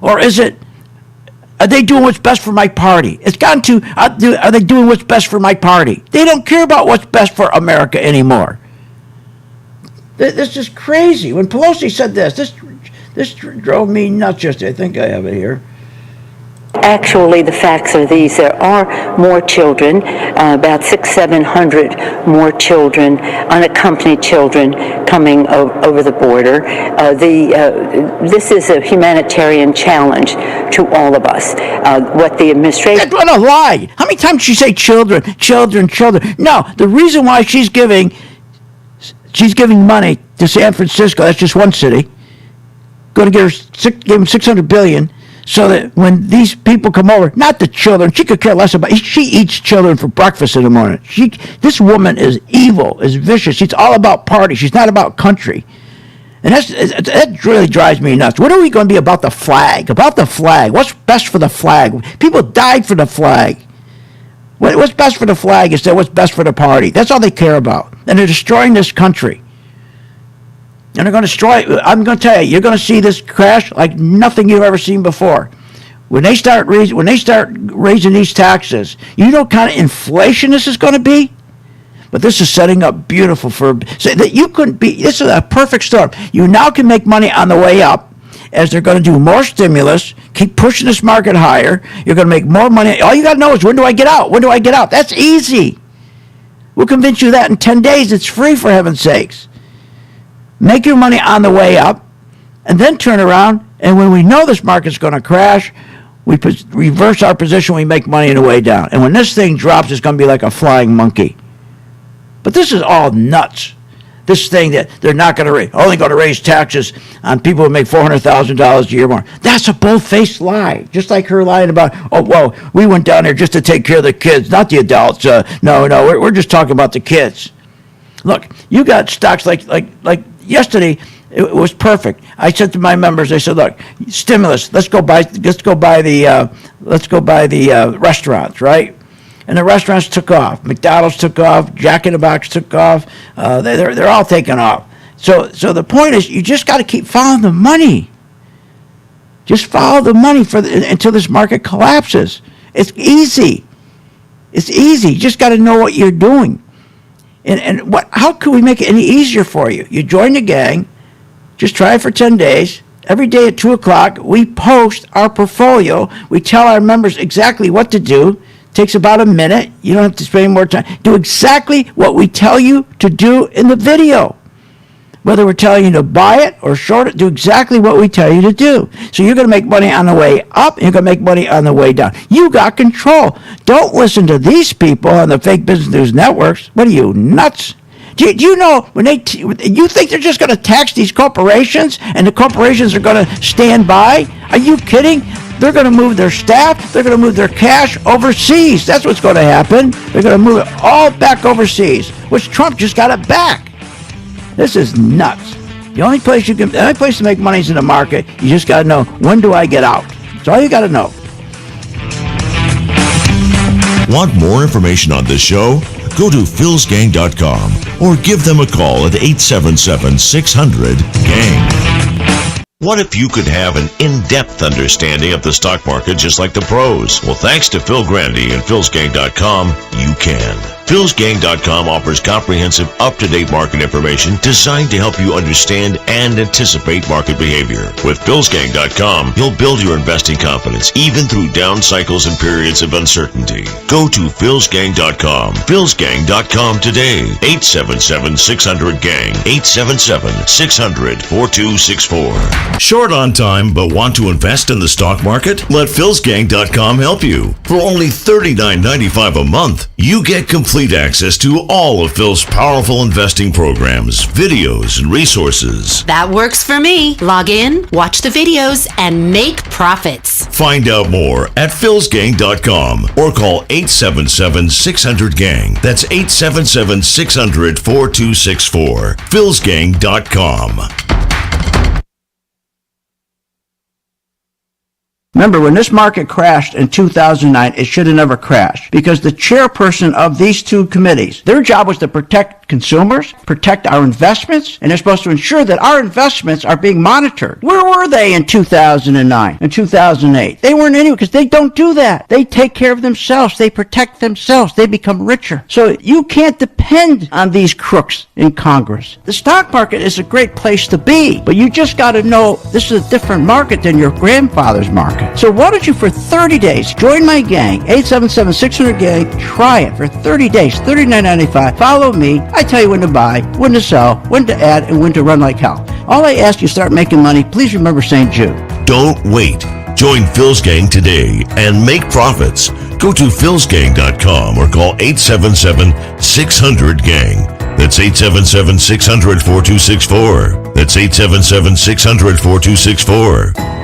Or are they doing what's best for my party? It's gotten to, are they doing what's best for my party? They don't care about what's best for America anymore. This is crazy. When Pelosi said this drove me nuts yesterday. I think I have it here. Actually, the facts are these. There are more children, about 600-700 more children, unaccompanied children, coming over the border. This is a humanitarian challenge to all of us. What the administration... That's not a lie. How many times did she say children? No, the reason why she's giving money to San Francisco, that's just one city, going to give them $600 billion, so that when these people come over, not the children, she could care less about. She eats children for breakfast in the morning. This woman is evil, is vicious. She's all about party. She's not about country, and that really drives me nuts. When are we going to be about the flag? About the flag? What's best for the flag? People died for the flag. What's best for the flag is what's best for the party. That's all they care about, and they're destroying this country. And they're going to destroy it. I'm going to tell you, you're going to see this crash like nothing you've ever seen before. When they start raising these taxes, you know what kind of inflation this is going to be? But this is setting up beautiful so that you couldn't be. This is a perfect storm. You now can make money on the way up, as they're going to do more stimulus, keep pushing this market higher. You're going to make more money. All you got to know is, when do I get out? When do I get out? That's easy. We'll convince you that in 10 days. It's free, for heaven's sakes. Make your money on the way up, and then turn around, and when we know this market's going to crash, we reverse our position, we make money on the way down. And when this thing drops, it's going to be like a flying monkey. But this is all nuts. This thing that they're not going to only going to raise taxes on people who make $400,000 a year more. That's a bold-faced lie. Just like her lying about, we went down there just to take care of the kids, not the adults. No, we're just talking about the kids. Look, you got stocks like yesterday. It was perfect. I said to my members, I said, look, stimulus. Let's go buy the restaurants, right? And the restaurants took off. McDonald's took off. Jack in the Box took off. They're all taking off. So the point is, you just got to keep following the money. Just follow the money until this market collapses. It's easy. You just got to know what you're doing. And how could we make it any easier for you? You join the gang. Just try it for 10 days. Every day at 2 o'clock, we post our portfolio. We tell our members exactly what to do. It takes about a minute. You don't have to spend more time. Do exactly what we tell you to do in the video. Whether we're telling you to buy it or short it, do exactly what we tell you to do. So you're going to make money on the way up, and you're going to make money on the way down. You got control. Don't listen to these people on the fake business news networks. What are you, nuts? Do you know when you think they're just going to tax these corporations and the corporations are going to stand by? Are you kidding? They're going to move their staff. They're going to move their cash overseas. That's what's going to happen. They're going to move it all back overseas, which Trump just got it back. This is nuts. The only place to make money is in the market. You just got to know, when do I get out? That's all you got to know. Want more information on this show? Go to philsgang.com or give them a call at 877-600-GANG. What if you could have an in-depth understanding of the stock market just like the pros? Well, thanks to Phil Grandy and philsgang.com, you can. PhilsGang.com offers comprehensive, up-to-date market information designed to help you understand and anticipate market behavior. With PhilsGang.com, you'll build your investing confidence even through down cycles and periods of uncertainty. Go to PhilsGang.com. PhilsGang.com today. 877-600-GANG. 877-600-4264. Short on time but want to invest in the stock market? Let PhilsGang.com help you. For only $39.95 a month, you get complete access to all of Phil's powerful investing programs, videos, and resources. That works for me. Log in, watch the videos, and make profits. Find out more at philsgang.com or call 877-600-GANG. That's 877-600-4264. philsgang.com. Remember, when this market crashed in 2009, it should have never crashed because the chairperson of these two committees, their job was to protect consumers, protect our investments, and they're supposed to ensure that our investments are being monitored. Where were they in 2009 and 2008? They weren't anywhere because they don't do that. They take care of themselves. They protect themselves. They become richer. So you can't depend on these crooks in Congress. The stock market is a great place to be, but you just got to know this is a different market than your grandfather's market. So why don't you, for 30 days, join my gang, 877-600-GANG, try it for 30 days, $39.95. Follow me. I tell you when to buy, when to sell, when to add, and when to run like hell. All I ask you start making money, please remember St. Jude. Don't wait. Join Phil's Gang today and make profits. Go to philsgang.com or call 877-600-GANG. That's 877-600-4264. That's 877-600-4264.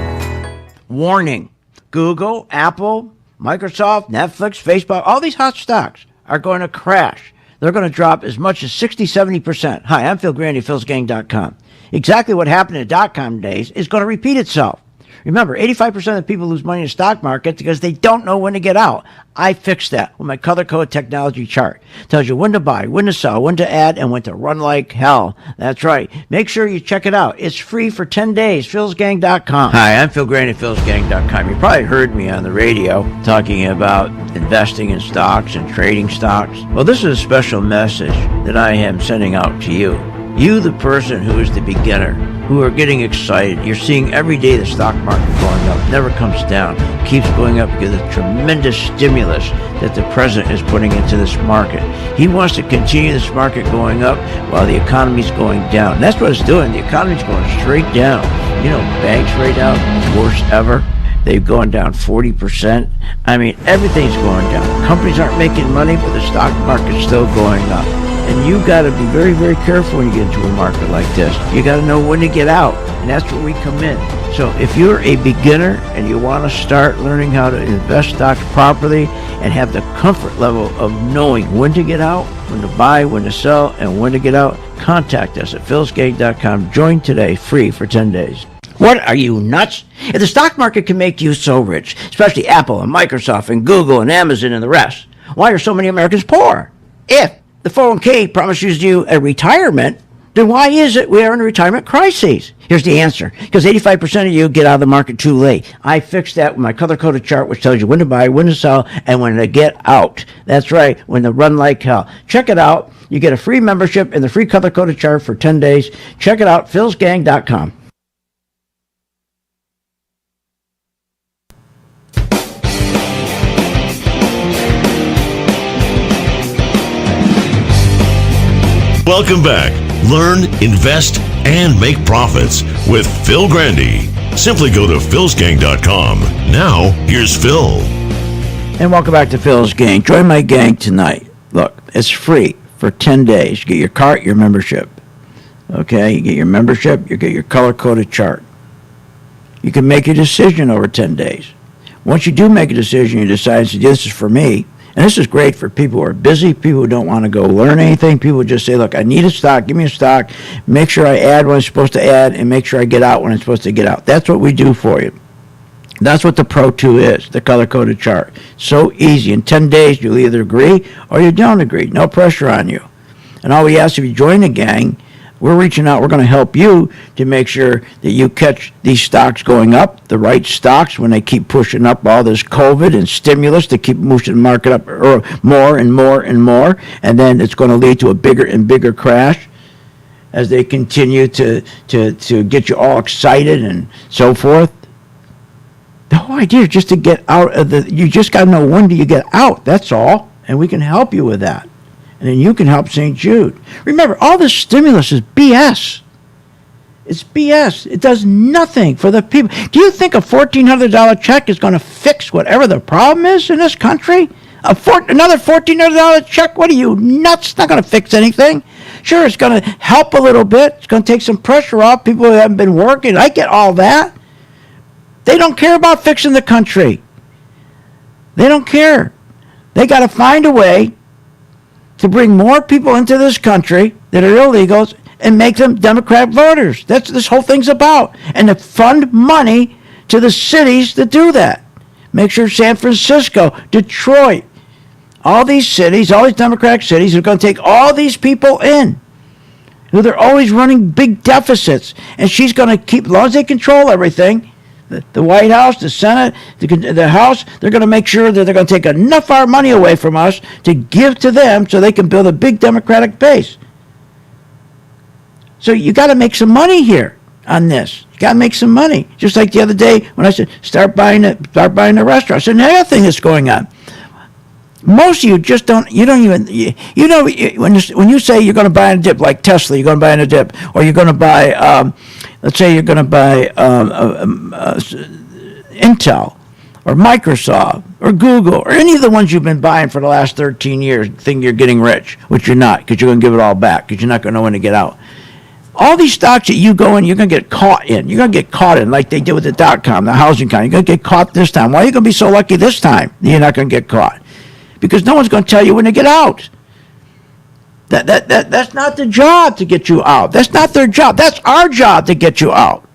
Warning, Google, Apple, Microsoft, Netflix, Facebook, all these hot stocks are going to crash. They're going to drop as much as 60-70%. Hi, I'm Phil Grandy, philsgang.com. Exactly what happened in the .com days is going to repeat itself. Remember, 85% of people lose money in the stock market because they don't know when to get out. I fixed that with my color code technology chart. It tells you when to buy, when to sell, when to add, and when to run like hell. That's right. Make sure you check it out. It's free for 10 days. philsgang.com. Hi, I'm Phil Grandy, philsgang.com. You probably heard me on the radio talking about investing in stocks and trading stocks. Well, this is a special message that I am sending out to you. You, the person who is the beginner, who are getting excited. You're seeing every day the stock market going up, never comes down, keeps going up because of the tremendous stimulus that the president is putting into this market. He wants to continue this market going up while the economy's going down. And that's what it's doing. The economy's going straight down. You know, banks right now, worst ever. They've gone down 40%. I mean, everything's going down. Companies aren't making money, but the stock market's still going up. And you got to be very, very careful when you get into a market like this. You got to know when to get out, and that's where we come in. So if you're a beginner and you want to start learning how to invest stocks properly and have the comfort level of knowing when to get out, when to buy, when to sell, and when to get out, contact us at philsgang.com. Join today, free for 10 days. What, are you nuts? If the stock market can make you so rich, especially Apple and Microsoft and Google and Amazon and the rest, why are so many Americans poor? If the 401k promises you a retirement, then why is it we are in a retirement crisis? Here's the answer. Because 85% of you get out of the market too late. I fixed that with my color-coded chart, which tells you when to buy, when to sell, and when to get out. That's right, when to run like hell. Check it out. You get a free membership and the free color-coded chart for 10 days. Check it out, philsgang.com. Welcome back. Learn, invest, and make profits with Phil Grandy. Simply go to philsgang.com. Now, here's Phil. And welcome back to Phil's Gang. Join my gang tonight. Look, it's free for 10 days. You get your cart, your membership. Okay, you get your membership, you get your color-coded chart. You can make a decision over 10 days. Once you do make a decision, you decide, this is for me. And this is great for people who are busy, people who don't want to go learn anything. People who just say, look, I need a stock, give me a stock, make sure I add when I'm supposed to add, and make sure I get out when I'm supposed to get out. That's what we do for you. That's what the Pro 2 is, the color-coded chart. So easy. In 10 days, you'll either agree or you don't agree. No pressure on you. And all we ask, if you join the gang, We're reaching out. We're going to help you to make sure that you catch these stocks going up, the right stocks, when they keep pushing up all this COVID and stimulus to keep pushing the market up more and more and more. And then it's going to lead to a bigger and bigger crash as they continue to get you all excited and so forth. The whole idea is just to get out of you just got to know when do you get out. That's all. And we can help you with that. And then you can help St. Jude. Remember, all this stimulus is BS. It's BS. It does nothing for the people. Do you think a $1,400 check is going to fix whatever the problem is in this country? Another $1,400 check? What are you, nuts? It's not going to fix anything. Sure, it's going to help a little bit. It's going to take some pressure off people who haven't been working. I get all that. They don't care about fixing the country. They don't care. They got to find a way to bring more people into this country that are illegals and make them Democrat voters. That's what this whole thing's about. And to fund money to the cities that do that. Make sure San Francisco, Detroit, all these cities, all these Democratic cities are going to take all these people in. Who they're always running big deficits. And she's going to keep, as long as they control everything, the White House, the Senate, the House, they're going to make sure that they're going to take enough of our money away from us to give to them so they can build a big Democratic base. So you got to make some money here on this. You got to make some money. Just like the other day when I said, start buying the restaurant. So another thing that's going on. Most of you just don't, you don't even, you know, when you say you're going to buy in a dip, like Tesla, you're going to buy in a dip, or you're going to buy, let's say you're going to buy Intel, or Microsoft, or Google, or any of the ones you've been buying for the last 13 years, think you're getting rich, which you're not, because you're going to give it all back, because you're not going to know when to get out. All these stocks that you go in, you're going to get caught in. You're going to get caught in like they did with the .com, the housing company. You're going to get caught this time. Why are you going to be so lucky this time that you're not going to get caught? Because no one's going to tell you when to get out. That's not the job to get you out. That's not their job. That's our job to get you out.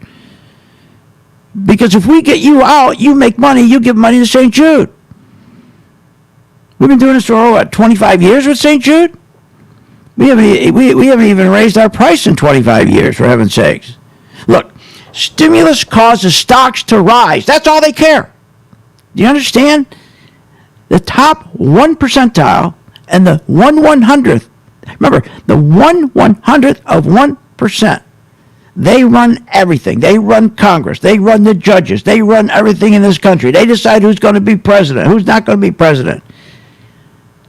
Because if we get you out, you make money, you give money to St. Jude. We've been doing this for, 25 years with St. Jude? We haven't even raised our price in 25 years, for heaven's sakes. Look, stimulus causes stocks to rise. That's all they care. Do you understand? The top 1 percentile and the 1/100th. Remember, the 1/100th of 1%. They run everything. They run Congress. They run the judges. They run everything in this country. They decide who's going to be president, who's not going to be president.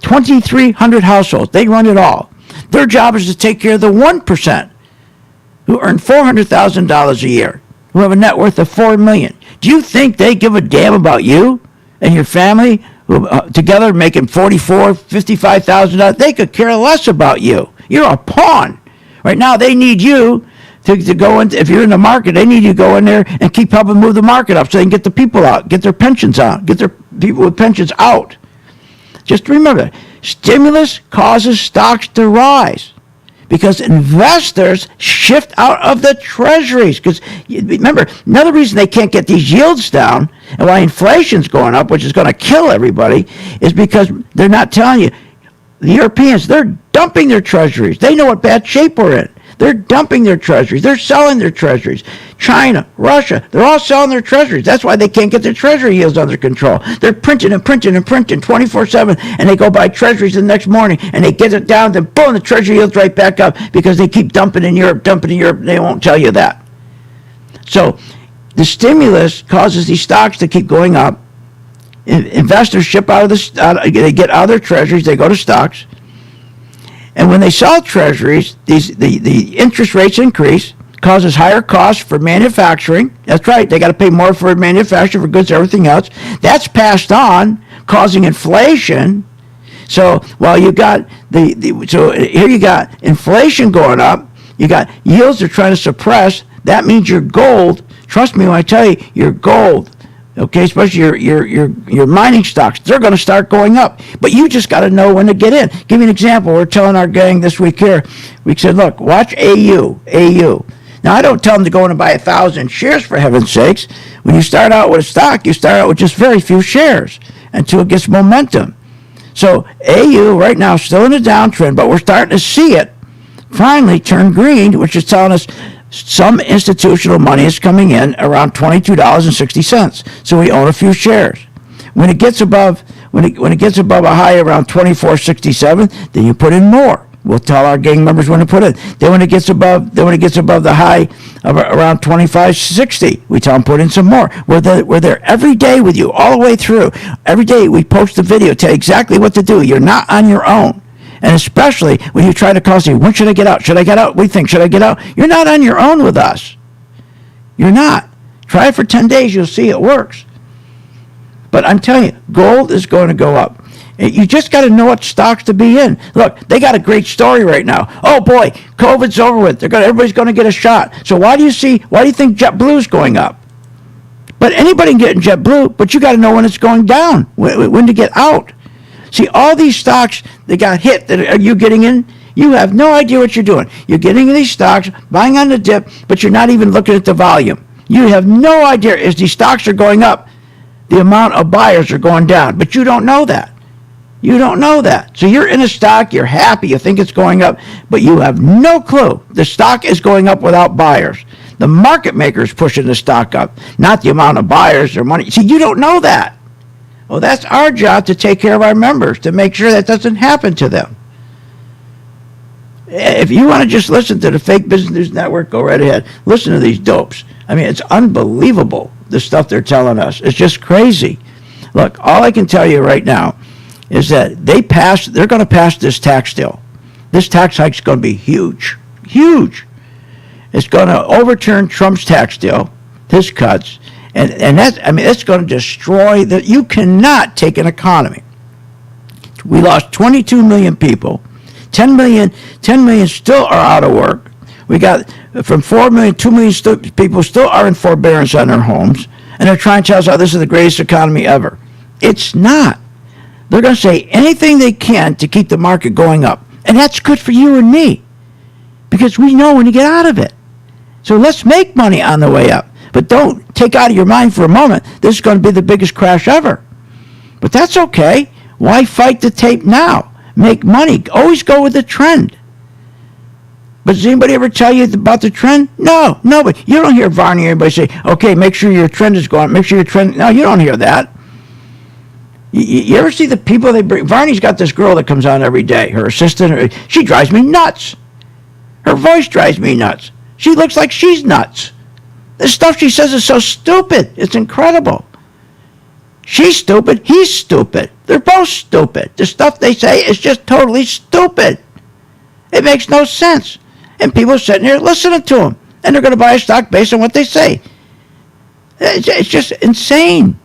2,300 households. They run it all. Their job is to take care of the 1% who earn $400,000 a year, who have a net worth of $4 million. Do you think they give a damn about you and your family? Together making $44,000, $55,000, they could care less about you. You're a pawn. Right now, they need you to go in. If you're in the market, they need you to go in there and keep helping move the market up so they can get the people out, get their pensions out, get their people with pensions out. Just remember, stimulus causes stocks to rise because investors shift out of the treasuries. Because remember, another reason they can't get these yields down and why inflation's going up, which is going to kill everybody, is because they're not telling you. The Europeans, they're dumping their treasuries. They know what bad shape we're in. They're dumping their treasuries. They're selling their treasuries. China, Russia, they're all selling their treasuries. That's why they can't get their treasury yields under control. They're printing and printing and printing 24/7, and they go buy treasuries the next morning, and they get it down, then boom, the treasury yields right back up because they keep dumping in Europe. They won't tell you that. So the stimulus causes these stocks to keep going up. Investors ship out of they get out of their treasuries, they go to stocks. And when they sell treasuries, the interest rates increase, causes higher costs for manufacturing. That's right, they got to pay more for manufacturing, for goods, everything else. That's passed on, causing inflation. So while you got so here you got inflation going up, you got yields they're trying to suppress. That means your gold. Trust me when I tell you, your gold. Okay, especially your mining stocks, they're going to start going up. But you just got to know when to get in. Give me an example. We're telling our gang this week here. We said, look, watch AU. Now, I don't tell them to go in and buy 1,000 shares, for heaven's sakes. When you start out with a stock, you start out with just very few shares until it gets momentum. So AU right now is still in a downtrend, but we're starting to see it finally turned green, which is telling us some institutional money is coming in around $22.60. So we own a few shares. When it gets above when it gets above a high around $24.67, then you put in more. We'll tell our gang members when to put it. Then when it gets above the high of around $25.60, we tell them put in some more. We're there every day with you, all the way through. Every day we post a video, tell you exactly what to do. You're not on your own. And especially when you try to call us, when should I get out? Should I get out? We think, should I get out? You're not on your own with us. You're not. Try it for 10 days. You'll see it works. But I'm telling you, gold is going to go up. You just got to know what stocks to be in. Look, they got a great story right now. Oh boy, COVID's over with. Everybody's going to get a shot. So why do you think JetBlue's going up? But anybody can get in JetBlue, but you got to know when it's going down, when to get out. See, all these stocks that got hit, are you getting in? You have no idea what you're doing. You're getting in these stocks, buying on the dip, but you're not even looking at the volume. You have no idea. As these stocks are going up, the amount of buyers are going down, but you don't know that. You don't know that. So you're in a stock, you're happy, you think it's going up, but you have no clue. The stock is going up without buyers. The market maker is pushing the stock up, not the amount of buyers or money. See, you don't know that. Well, that's our job to take care of our members, to make sure that doesn't happen to them. If you want to just listen to the Fake Business News Network, go right ahead. Listen to these dopes. I mean, it's unbelievable, the stuff they're telling us. It's just crazy. Look, all I can tell you right now is that they're going to pass this tax deal. This tax hike is going to be huge. Huge. It's going to overturn Trump's tax deal, his cuts, and it's going to destroy that. You cannot take an economy. We lost 22 million people. 10 million still are out of work. We got from 4 million, 2 million people still are in forbearance on their homes, and they're trying to tell us how this is the greatest economy ever. It's not. They're going to say anything they can to keep the market going up, and that's good for you and me, because we know when to get out of it. So let's make money on the way up, but don't take out of your mind for a moment this is going to be the biggest crash ever. But that's okay. Why fight the tape now? Make money. Always go with the trend. But does anybody ever tell you about the trend? No, nobody. You don't hear Varney or anybody say, okay, make sure your trend is going. Make sure your trend. No, you don't hear that. You ever see the people they bring? Varney's got this girl that comes on every day. Her assistant. She drives me nuts. Her voice drives me nuts. She looks like she's nuts. The stuff she says is so stupid. It's incredible. She's stupid. He's stupid. They're both stupid. The stuff they say is just totally stupid. It makes no sense. And people are sitting here listening to them. And they're going to buy a stock based on what they say. It's just insane.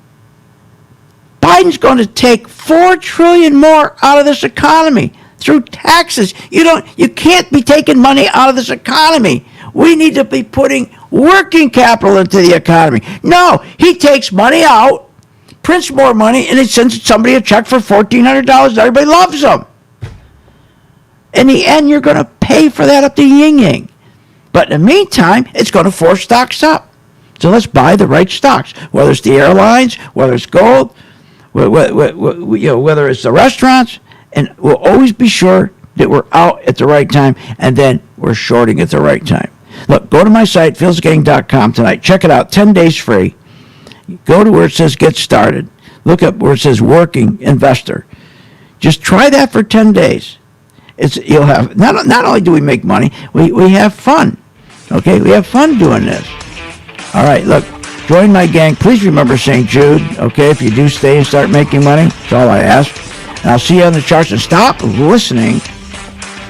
Biden's going to take $4 trillion more out of this economy through taxes. You can't be taking money out of this economy. We need to be putting working capital into the economy. No, he takes money out, prints more money, and he sends somebody a check for $1,400. Everybody loves him. In the end, you're going to pay for that up to yin-yang. But in the meantime, it's going to force stocks up. So let's buy the right stocks, whether it's the airlines, whether it's gold, whether it's the restaurants, and we'll always be sure that we're out at the right time, and then we're shorting at the right time. Look, go to my site, philsgang.com tonight. Check it out, 10 days free. Go to where it says get started. Look up where it says working investor. Just try that for 10 days. You'll have not only do we make money, we have fun. Okay, we have fun doing this. All right, look, join my gang. Please remember St. Jude. Okay, if you do stay and start making money, that's all I ask. And I'll see you on the charts. And stop listening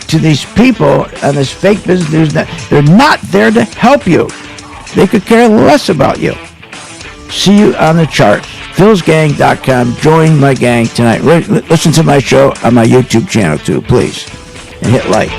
to these people on this fake business news. They're not there to help you. They could care less about you. See you on the charts. philsgang.com. Join my gang tonight. Listen to my show on my YouTube channel too, please. And hit like.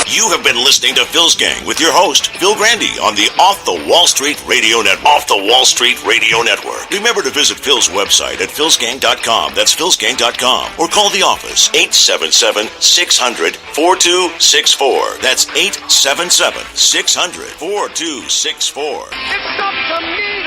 You have been listening to Phil's Gang with your host, Phil Grandy, on the Off the Wall Street Radio Network. Off the Wall Street Radio Network. Remember to visit Phil's website at philsgang.com. That's philsgang.com. Or call the office, 877-600-4264. That's 877-600-4264. It's up to me.